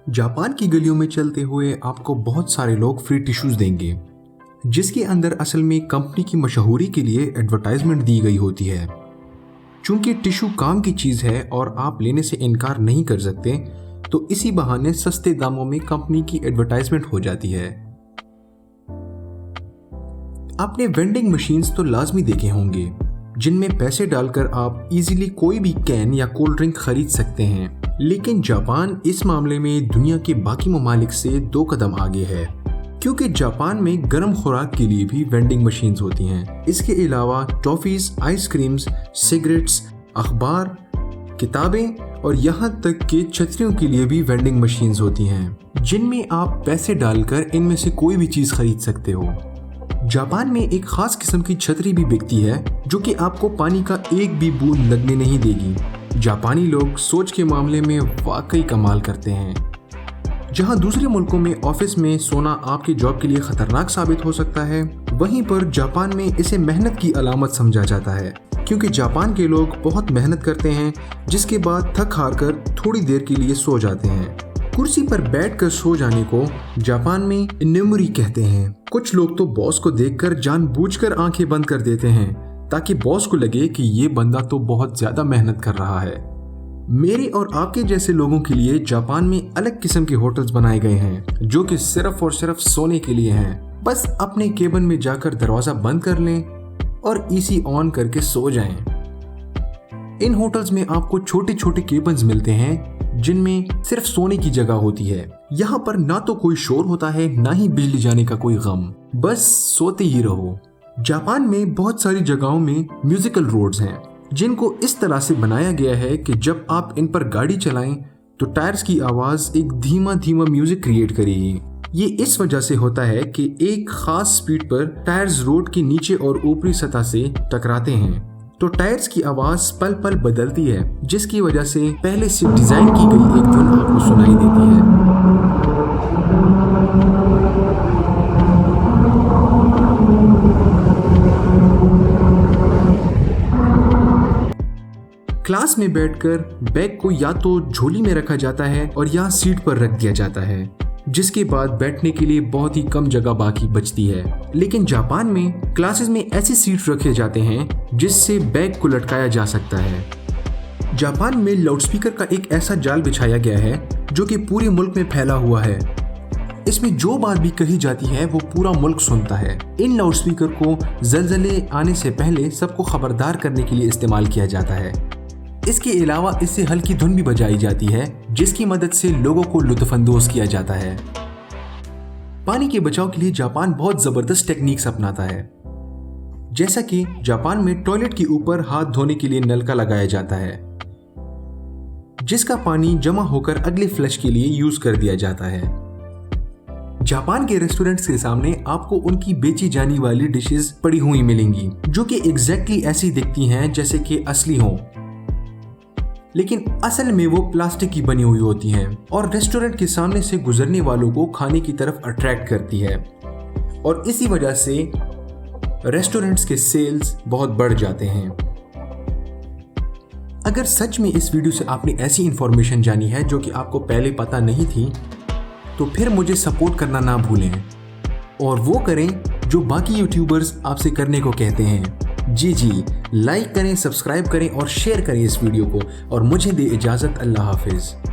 Japan की गलियों में चलते हुए आपको बहुत सारे लोग फ्री टिश्यूज देंगे, जिसके अंदर असल में कंपनी की मशहूरी के लिए एडवर्टाइजमेंट दी गई होती है। चूंकि टिश्यू काम की चीज़ है और आप लेने से इनकार नहीं कर सकते, तो इसी बहाने सस्ते दामों में कंपनी की एडवर्टाइजमेंट हो जाती है। आपने वेंडिंग मशीन्स तो लाजमी देखे होंगे, जिनमें पैसे डालकर आप इजीली कोई भी कैन या कोल्ड ड्रिंक खरीद सकते हैं। लेकिन जापान इस मामले में दुनिया के बाकी ममालिक से 2 कदम आगे है, क्योंकि जापान में गर्म खुराक के लिए भी वेंडिंग मशीन्स होती हैं। इसके अलावा टॉफीज, आइसक्रीम्स, सिगरेट्स, अखबार, किताबें और यहाँ तक कि छतरियों के लिए भी वेंडिंग मशीन्स होती हैं, जिनमें आप पैसे डालकर इनमें से कोई भी चीज़ खरीद सकते हो। जापान में एक खास किस्म की छतरी भी बिकती है, जो कि आपको पानी का एक भी बूंद लगने नहीं देगी। जापानी लोग सोच के मामले में वाकई कमाल करते हैं। जहां दूसरे मुल्कों में ऑफिस में सोना आपके जॉब के लिए खतरनाक साबित हो सकता है, वहीं पर जापान में इसे मेहनत की अलामत समझा जाता है, क्योंकि जापान के लोग बहुत मेहनत करते हैं, जिसके बाद थक हार कर थोड़ी देर के लिए सो जाते हैं। कुर्सी पर बैठकर सो जाने को जापान में इन्नेमोरी कहते हैं। कुछ लोग तो बॉस को देखकर जानबूझकर आंखें बंद कर देते हैं, ताकि बॉस को लगे कि ये बंदा तो बहुत ज्यादा मेहनत कर रहा है। मेरे और आपके जैसे लोगों के लिए जापान में अलग किस्म के होटल्स बनाए गए हैं, जो कि सिर्फ और सिर्फ सोने के लिए हैं। बस अपने केबिन में जाकर दरवाजा बंद कर लें और एसी ऑन करके सो जाएं। इन होटल्स में आपको छोटे छोटे केबिन्स मिलते हैं, जिनमें सिर्फ सोने की जगह होती है। यहाँ पर ना तो कोई शोर होता है, ना ही बिजली जाने का कोई गम, बस सोते ही रहो। जापान में बहुत सारी जगहों में म्यूजिकल रोड्स हैं, जिनको इस तरह से बनाया गया है कि जब आप इन पर गाड़ी चलाएं तो टायर्स की आवाज एक धीमा धीमा म्यूजिक क्रिएट करेगी। ये इस वजह से होता है कि एक खास स्पीड पर टायर्स रोड के नीचे और ऊपरी सतह से टकराते हैं, तो टायर्स की आवाज पल पल बदलती है, जिसकी वजह से पहले से डिजाइन की गई एक धुन आपको सुनाई देती है। क्लास में बैठकर बैग को या तो झोली में रखा जाता है और या सीट पर रख दिया जाता है, जिसके बाद बैठने के लिए बहुत ही कम जगह बाकी बचती है। लेकिन जापान में क्लासेस में ऐसे सीट रखे जाते हैं जिससे बैग को लटकाया जा सकता है। जापान में लाउडस्पीकर का एक ऐसा जाल बिछाया गया है जो कि पूरे मुल्क में फैला हुआ है। इसमें जो बात भी कही जाती है वो पूरा मुल्क सुनता है। इन लाउडस्पीकर को ज़लज़ले आने से पहले सबको खबरदार करने के लिए इस्तेमाल किया जाता है। इसके अलावा इससे हल्की धुन भी बजाई जाती है, जिसकी मदद से लोगों को लुत्फअंदोज किया जाता है। पानी के बचाव के लिए जापान बहुत जबरदस्त टेक्निक्स अपनाता है, जैसा कि जापान में टॉयलेट के ऊपर हाथ धोने के लिए नलका लगाया जाता है, जिसका पानी जमा होकर अगले फ्लश के लिए यूज कर दिया जाता है। जापान के रेस्टोरेंट्स के सामने आपको उनकी बेची जाने वाली डिशेस पड़ी हुई मिलेंगी, जो कि एग्जैक्टली ऐसी दिखती हैं जैसे कि असली हों, लेकिन असल में वो प्लास्टिक की बनी हुई होती हैं और रेस्टोरेंट के सामने से गुजरने वालों को खाने की तरफ अट्रैक्ट करती है, और इसी वजह से रेस्टोरेंट्स के सेल्स बहुत बढ़ जाते हैं। अगर सच में इस वीडियो से आपने ऐसी इंफॉर्मेशन जानी है जो कि आपको पहले पता नहीं थी, तो फिर मुझे सपोर्ट करना ना भूलें, और वो करें जो बाकी यूट्यूबर्स आपसे करने को कहते हैं। जी, लाइक करें, सब्सक्राइब करें और शेयर करें इस वीडियो को, और मुझे दे इजाज़त। अल्लाह हाफिज़।